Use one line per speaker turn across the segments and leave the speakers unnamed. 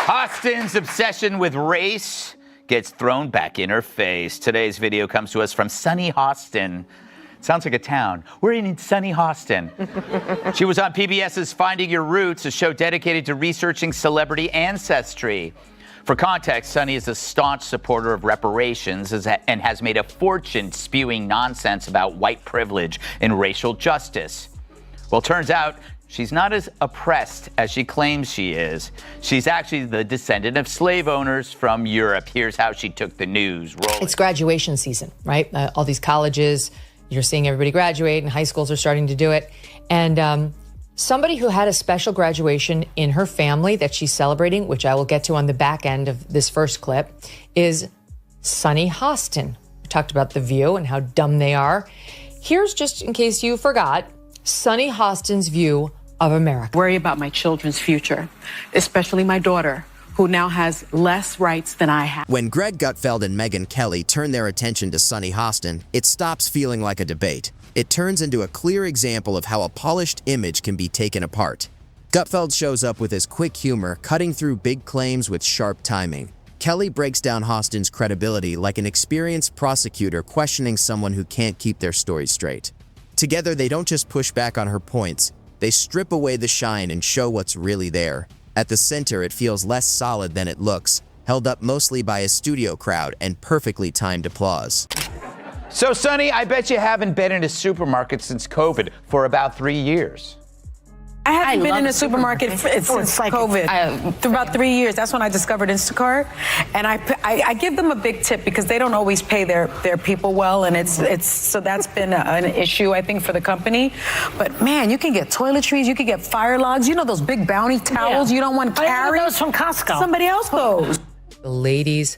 Hostin's obsession with race gets thrown back in her face. Today's video comes to us from sunny Hostin. Sounds like a town. We're in sunny Hostin. She was on PBS's Finding Your Roots, a show dedicated to researching celebrity ancestry. For context, Sunny is a staunch supporter of reparations and has made a fortune spewing nonsense about white privilege and racial justice. Well, turns out she's not as oppressed as she claims she is. She's actually the descendant of slave owners from Europe. Here's how she took the news. Roll
It's graduation season, right? All these colleges, you're seeing everybody graduate, and high schools are starting to do it. And somebody who had a special graduation in her family that she's celebrating, which I will get to on the back end of this first clip, is sunny Hostin. We talked about The View and how dumb they are. Here's, just in case you forgot, sunny Hostin's view of America.
Worry about my children's future, especially my daughter, who now has less rights than I have.
When Gutfeld and Megyn Kelly turn their attention to sunny Hostin, it stops feeling like a debate. It turns into a clear example of how a polished image can be taken apart. Gutfeld shows up with his quick humor, cutting through big claims with sharp timing. Kelly breaks down Hostin's credibility like an experienced prosecutor questioning someone who can't keep their story straight. Together, they don't just push back on her points, they strip away the shine and show what's really there. At the center, it feels less solid than it looks, held up mostly by a studio crowd and perfectly timed applause.
So, Sunny, I bet you haven't been in a supermarket since COVID for about 3 years.
I haven't been in a supermarket since COVID. For about 3 years. That's when I discovered Instacart. And I give them a big tip because they don't always pay their people well. And so that's been an issue, I think, for the company. But man, you can get toiletries, you can get fire logs. You know those big bounty towels you don't want to carry?
Those from Costco.
Somebody else goes.
The ladies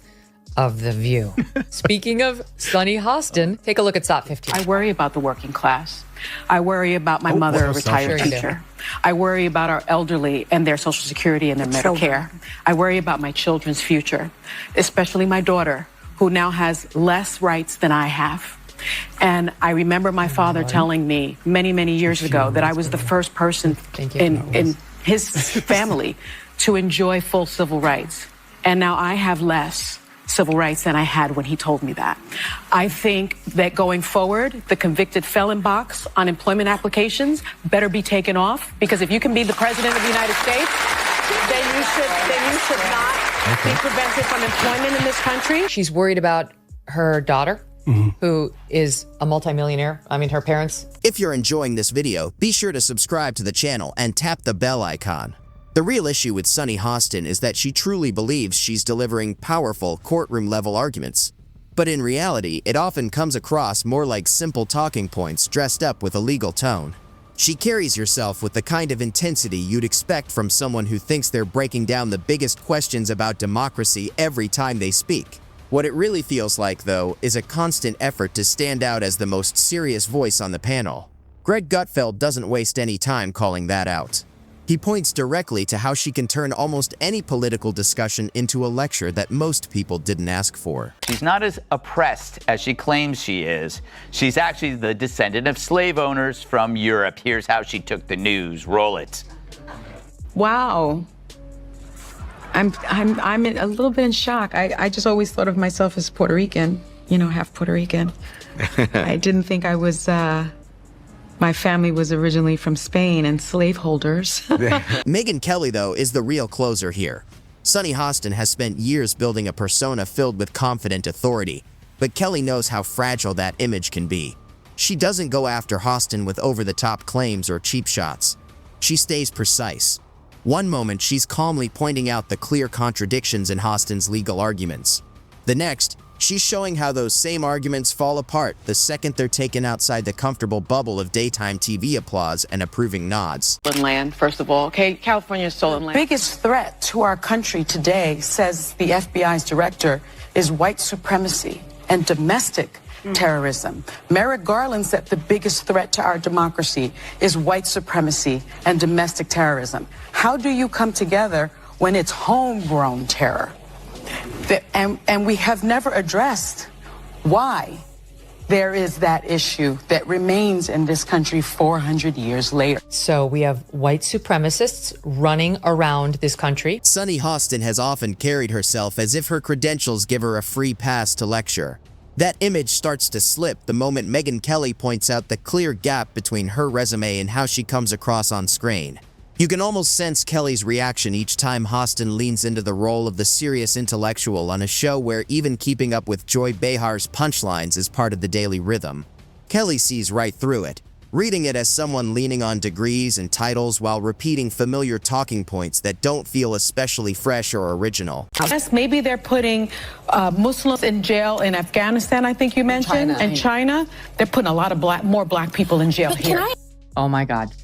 of The View. Speaking of sunny Hostin, take a look at Stop 15.
I worry about the working class. I worry about my mother, a retired teacher. I worry about our elderly and their Social Security and their Medicare. I worry about my children's future, especially my daughter, who now has less rights than I have. And I remember my father telling me many, many years ago that I was the first person in his family to enjoy full civil rights. And now I have less civil rights than I had when he told me that. I think that going forward, the convicted felon box on employment applications better be taken off, because if you can be the president of the United States, then you should not be prevented from employment in this country.
She's worried about her daughter, who is a multimillionaire. I mean, her parents.
If you're enjoying this video, be sure to subscribe to the channel and tap the bell icon. The real issue with sunny Hostin is that she truly believes she's delivering powerful courtroom-level arguments. But in reality, it often comes across more like simple talking points dressed up with a legal tone. She carries herself with the kind of intensity you'd expect from someone who thinks they're breaking down the biggest questions about democracy every time they speak. What it really feels like, though, is a constant effort to stand out as the most serious voice on the panel. Gutfeld doesn't waste any time calling that out. He points directly to how she can turn almost any political discussion into a lecture that most people didn't ask for.
She's not as oppressed as she claims she is. She's actually the descendant of slave owners from Europe. Here's how she took the news. Roll it.
Wow. I'm a little bit in shock. I just always thought of myself as Puerto Rican, half Puerto Rican. I didn't think I was, my family was originally from Spain and slaveholders.
Megyn Kelly, though, is the real closer here. Sunny Hostin has spent years building a persona filled with confident authority, but Kelly knows how fragile that image can be. She doesn't go after Hostin with over-the-top claims or cheap shots. She stays precise. One moment, she's calmly pointing out the clear contradictions in Hostin's legal arguments. The next, she's showing how those same arguments fall apart the second they're taken outside the comfortable bubble of daytime TV applause and approving nods.
Land, first of all. Okay, California is stolen land. The biggest threat to our country today, says the FBI's director, is white supremacy and domestic terrorism. Merrick Garland said the biggest threat to our democracy is white supremacy and domestic terrorism. How do you come together when it's homegrown terror? And we have never addressed why There is that issue that remains in this country 400 years later.
So we have white supremacists running around this country.
Sunny Hostin has often carried herself as if her credentials give her a free pass to lecture. That image starts to slip the moment Megyn Kelly points out the clear gap between her resume and how she comes across on screen. You can almost sense Kelly's reaction each time Hostin leans into the role of the serious intellectual on a show where even keeping up with Joy Behar's punchlines is part of the daily rhythm. Kelly sees right through it, reading it as someone leaning on degrees and titles while repeating familiar talking points that don't feel especially fresh or original.
Yes, maybe they're putting Muslims in jail in Afghanistan, I think you mentioned, and China. They're putting a lot of more black people in jail here.
Oh my God.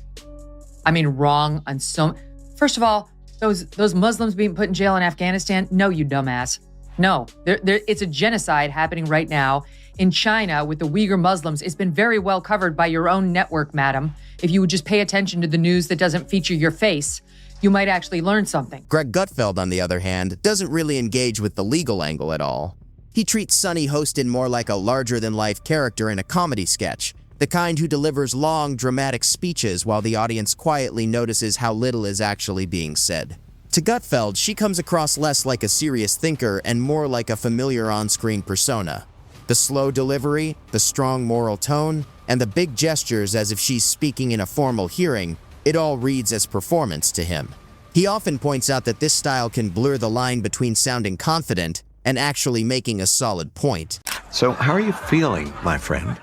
I mean, wrong on so... First of all, those Muslims being put in jail in Afghanistan, no, you dumbass. No, it's a genocide happening right now in China with the Uyghur Muslims. It's been very well covered by your own network, madam. If you would just pay attention to the news that doesn't feature your face, you might actually learn something.
Greg Gutfeld, on the other hand, doesn't really engage with the legal angle at all. He treats Sunny Hostin more like a larger-than-life character in a comedy sketch, the kind who delivers long, dramatic speeches while the audience quietly notices how little is actually being said. To Gutfeld, she comes across less like a serious thinker and more like a familiar on-screen persona. The slow delivery, the strong moral tone, and the big gestures as if she's speaking in a formal hearing, it all reads as performance to him. He often points out that this style can blur the line between sounding confident and actually making a solid point.
So how are you feeling, my friend?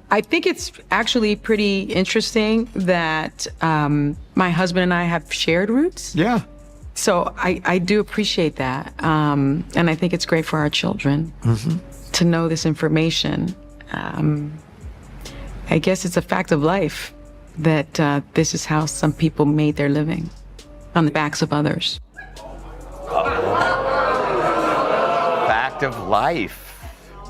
I think it's actually pretty interesting that my husband and I have shared roots.
Yeah.
So I do appreciate that. And I think it's great for our children to know this information. I guess it's a fact of life that this is how some people made their living, on the backs of others.
Fact of life.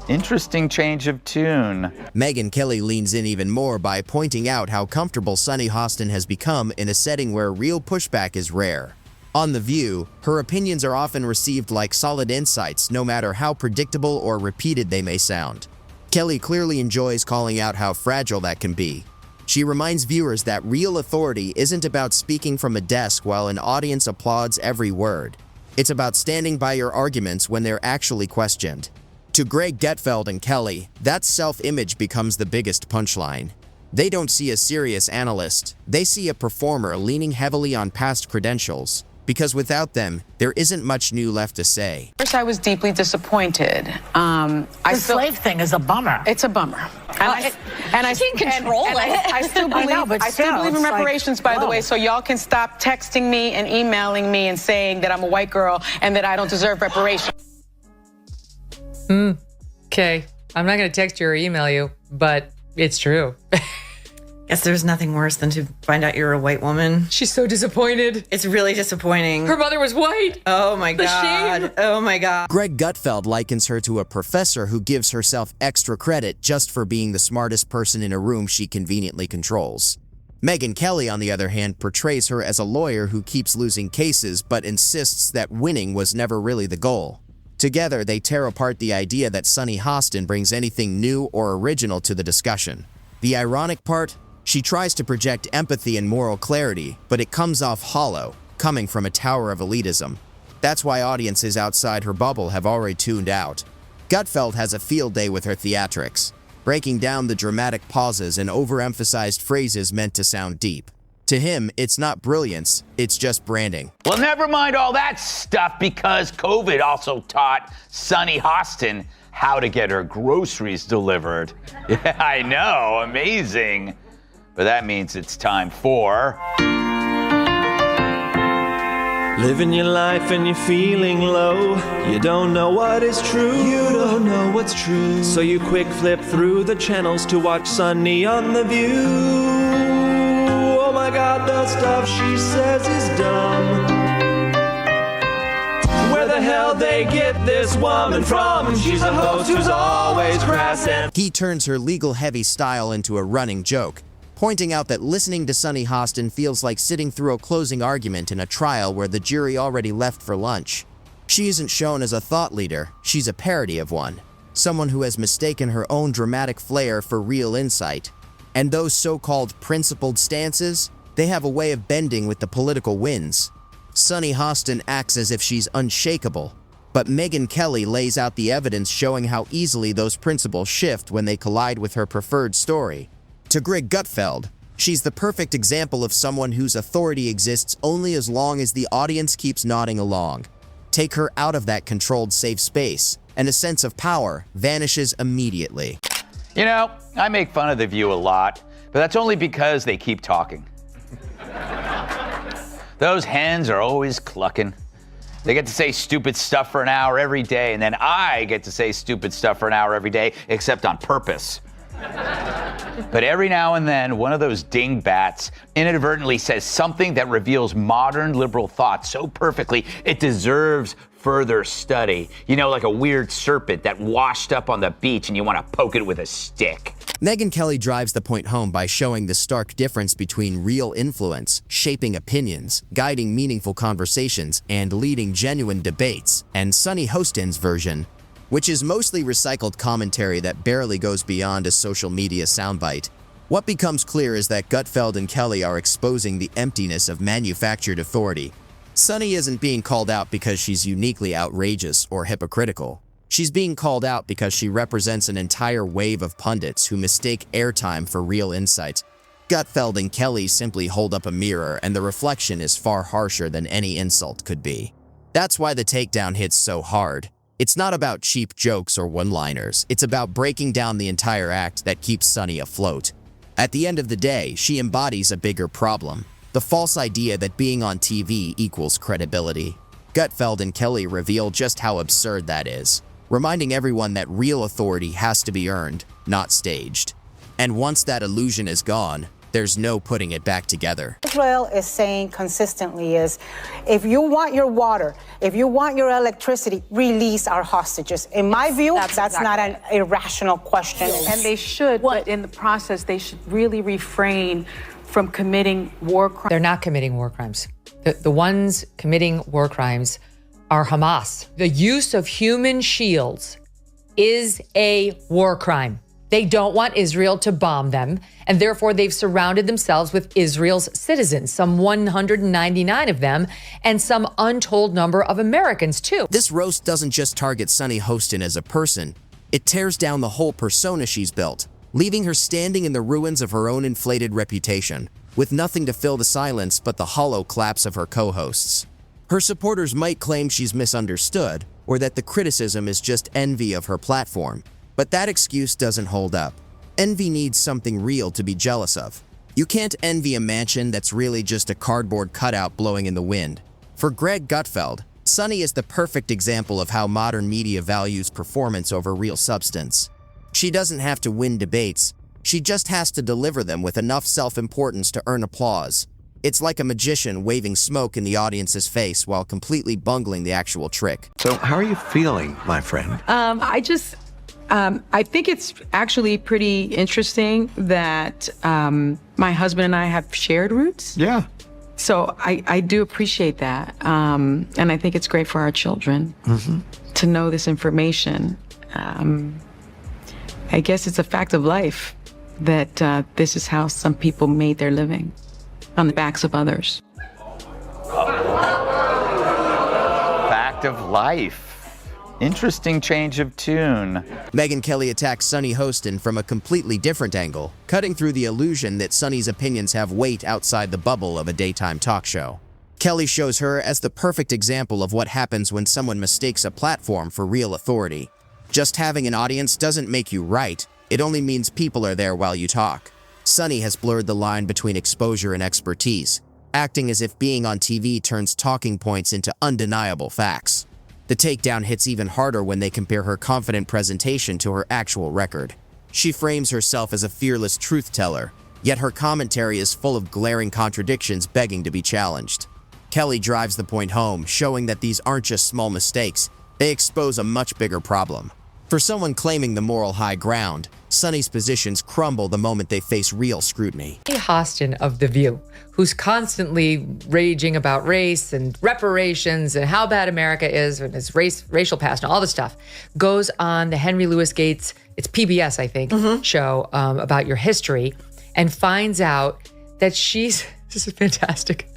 Interesting change of tune.
Megyn Kelly leans in even more by pointing out how comfortable Sunny Hostin has become in a setting where real pushback is rare. On The View, her opinions are often received like solid insights, no matter how predictable or repeated they may sound. Kelly clearly enjoys calling out how fragile that can be. She reminds viewers that real authority isn't about speaking from a desk while an audience applauds every word. It's about standing by your arguments when they're actually questioned. To Greg Gutfeld and Kelly, that self-image becomes the biggest punchline. They don't see a serious analyst, they see a performer leaning heavily on past credentials, because without them, there isn't much new left to say.
First, I was deeply disappointed.
The slave thing is a bummer.
It's a bummer.
I can't control it.
I still believe, I still believe in reparations, by the way, so y'all can stop texting me and emailing me and saying that I'm a white girl and that I don't deserve reparations.
Okay, I'm not going to text you or email you, but it's true.
Guess there's nothing worse than to find out you're a white woman.
She's so disappointed.
It's really disappointing.
Her mother was white.
Oh my God.
shame.
Oh my God.
Greg Gutfeld likens her to a professor who gives herself extra credit just for being the smartest person in a room she conveniently controls. Megyn Kelly, on the other hand, portrays her as a lawyer who keeps losing cases but insists that winning was never really the goal. Together, they tear apart the idea that Sunny Hostin brings anything new or original to the discussion. The ironic part? She tries to project empathy and moral clarity, but it comes off hollow, coming from a tower of elitism. That's why audiences outside her bubble have already tuned out. Gutfeld has a field day with her theatrics, breaking down the dramatic pauses and overemphasized phrases meant to sound deep. To him, it's not brilliance, it's just branding.
Well, never mind all that stuff, because COVID also taught Sunny Hostin how to get her groceries delivered. Yeah, I know, amazing. But that means it's time for...
Living your life and you're feeling low. You don't know what is true. You don't know what's true. So you quick flip through the channels to watch Sunny on The View. Oh my God, the stuff she says is dumb. Where the hell they get this woman from? She's a host who's always crass and...
He turns her legal-heavy style into a running joke, pointing out that listening to Sunny Hostin feels like sitting through a closing argument in a trial where the jury already left for lunch. She isn't shown as a thought leader, she's a parody of one. someone who has mistaken her own dramatic flair for real insight. And those so-called principled stances, they have a way of bending with the political winds. Sunny Hostin acts as if she's unshakable, but Megyn Kelly lays out the evidence showing how easily those principles shift when they collide with her preferred story. To Gutfeld, she's the perfect example of someone whose authority exists only as long as the audience keeps nodding along. Take her out of that controlled safe space, and a sense of power vanishes immediately.
You know, I make fun of The View a lot, but that's only because they keep talking. Those hens are always clucking. They get to say stupid stuff for an hour every day, and then I get to say stupid stuff for an hour every day, except on purpose. But every now and then, one of those dingbats inadvertently says something that reveals modern liberal thought so perfectly, it deserves further study. You know, like a weird serpent that washed up on the beach and you want to poke it with a stick.
Megyn Kelly drives the point home by showing the stark difference between real influence, shaping opinions, guiding meaningful conversations, and leading genuine debates, and Sunny Hostin's version, which is mostly recycled commentary that barely goes beyond a social media soundbite. What becomes clear is that Gutfeld and Kelly are exposing the emptiness of manufactured authority. Sunny isn't being called out because she's uniquely outrageous or hypocritical. She's being called out because she represents an entire wave of pundits who mistake airtime for real insight. Gutfeld and Kelly simply hold up a mirror, and the reflection is far harsher than any insult could be. That's why the takedown hits so hard. It's not about cheap jokes or one-liners. It's about breaking down the entire act that keeps Sunny afloat. At the end of the day, she embodies a bigger problem: the false idea that being on TV equals credibility. Gutfeld and Kelly reveal just how absurd that is, reminding everyone that real authority has to be earned, not staged. And once that illusion is gone, there's no putting it back together.
Israel is saying consistently is, if you want your water, if you want your electricity, release our hostages. In my view, that's not an irrational question.
And they should, but in the process, they should really refrain from committing war crimes.
They're not committing war crimes. The ones committing war crimes are Hamas. The use of human shields is a war crime. They don't want Israel to bomb them, and therefore they've surrounded themselves with Israel's citizens, some 199 of them, and some untold number of Americans, too.
This roast doesn't just target Sunny Hostin as a person. It tears down the whole persona she's built, leaving her standing in the ruins of her own inflated reputation, with nothing to fill the silence but the hollow claps of her co-hosts. Her supporters might claim she's misunderstood, or that the criticism is just envy of her platform. But that excuse doesn't hold up. Envy needs something real to be jealous of. You can't envy a mansion that's really just a cardboard cutout blowing in the wind. For Gutfeld, Sunny is the perfect example of how modern media values performance over real substance. She doesn't have to win debates. She just has to deliver them with enough self-importance to earn applause. It's like a magician waving smoke in the audience's face while completely bungling the actual trick.
So how are you feeling, my friend?
I think it's actually pretty interesting that my husband and I have shared roots.
Yeah.
So I do appreciate that. And I think it's great for our children to know this information. I guess it's a fact of life that this is how some people made their living, on the backs of others.
Fact of life. Interesting change of tune.
Megyn Kelly attacks Sunny Hostin from a completely different angle, cutting through the illusion that Sunny's opinions have weight outside the bubble of a daytime talk show. Kelly shows her as the perfect example of what happens when someone mistakes a platform for real authority. Just having an audience doesn't make you right. It only means people are there while you talk. Sunny has blurred the line between exposure and expertise, acting as if being on TV turns talking points into undeniable facts. The takedown hits even harder when they compare her confident presentation to her actual record. She frames herself as a fearless truth-teller, yet her commentary is full of glaring contradictions begging to be challenged. Kelly drives the point home, showing that these aren't just small mistakes, they expose a much bigger problem. For someone claiming the moral high ground, Sunny's positions crumble the moment they face real scrutiny.
Hostin of The View, who's constantly raging about race and reparations and how bad America is and its racial past and all this stuff, goes on the Henry Louis Gates, it's PBS, I think, show about your history, and finds out that this is fantastic,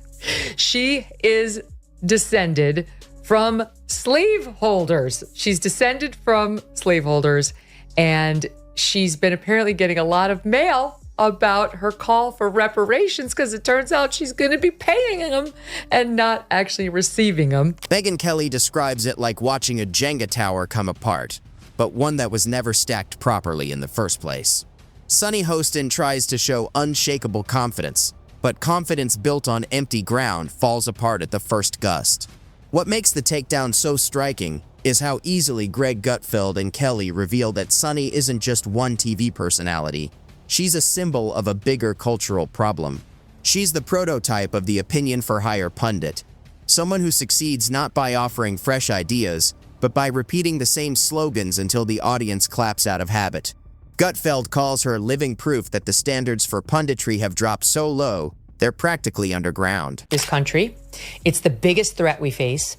she is descended from slaveholders. She's descended from slaveholders, and she's been apparently getting a lot of mail about her call for reparations because it turns out she's going to be paying them and not actually receiving them.
Megyn Kelly describes it like watching a Jenga tower come apart, but one that was never stacked properly in the first place. Sunny Hostin tries to show unshakable confidence, but confidence built on empty ground falls apart at the first gust. What makes the takedown so striking is how easily Gutfeld and Kelly reveal that Sunny isn't just one TV personality. She's a symbol of a bigger cultural problem. She's the prototype of the opinion for hire pundit, someone who succeeds not by offering fresh ideas, but by repeating the same slogans until the audience claps out of habit. Gutfeld calls her living proof that the standards for punditry have dropped so low, they're practically underground.
This country, it's the biggest threat we face.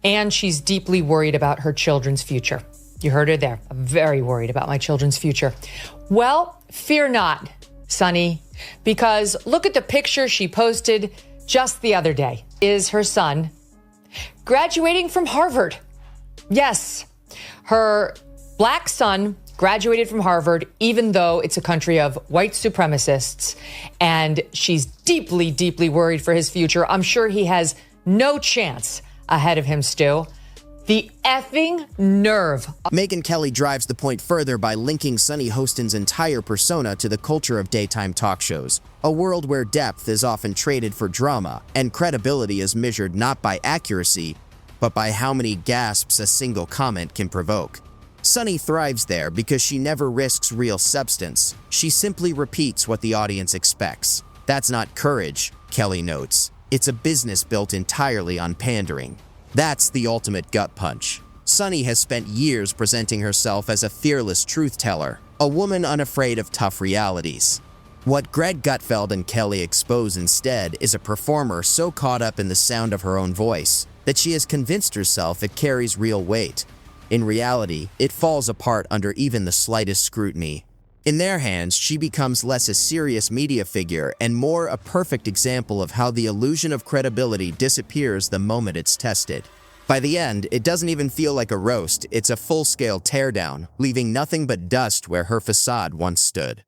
And she's deeply worried about her children's future. You heard her there. I'm very worried about my children's future. Well, fear not, Sunny, because look at the picture she posted just the other day. Is her son graduating from Harvard? Yes, her black son graduated from Harvard, even though it's a country of white supremacists. And she's deeply, deeply worried for his future. I'm sure he has no chance ahead of him, Stu. The effing nerve.
Megyn Kelly drives the point further by linking Sunny Hostin's entire persona to the culture of daytime talk shows, a world where depth is often traded for drama, and credibility is measured not by accuracy, but by how many gasps a single comment can provoke. Sunny thrives there because she never risks real substance. She simply repeats what the audience expects. That's not courage, Kelly notes. It's a business built entirely on pandering. That's the ultimate gut punch. Sunny has spent years presenting herself as a fearless truth-teller, a woman unafraid of tough realities. What Gutfeld and Kelly expose instead is a performer so caught up in the sound of her own voice that she has convinced herself it carries real weight. In reality, it falls apart under even the slightest scrutiny. In their hands, she becomes less a serious media figure and more a perfect example of how the illusion of credibility disappears the moment it's tested. By the end, it doesn't even feel like a roast, it's a full-scale teardown, leaving nothing but dust where her facade once stood.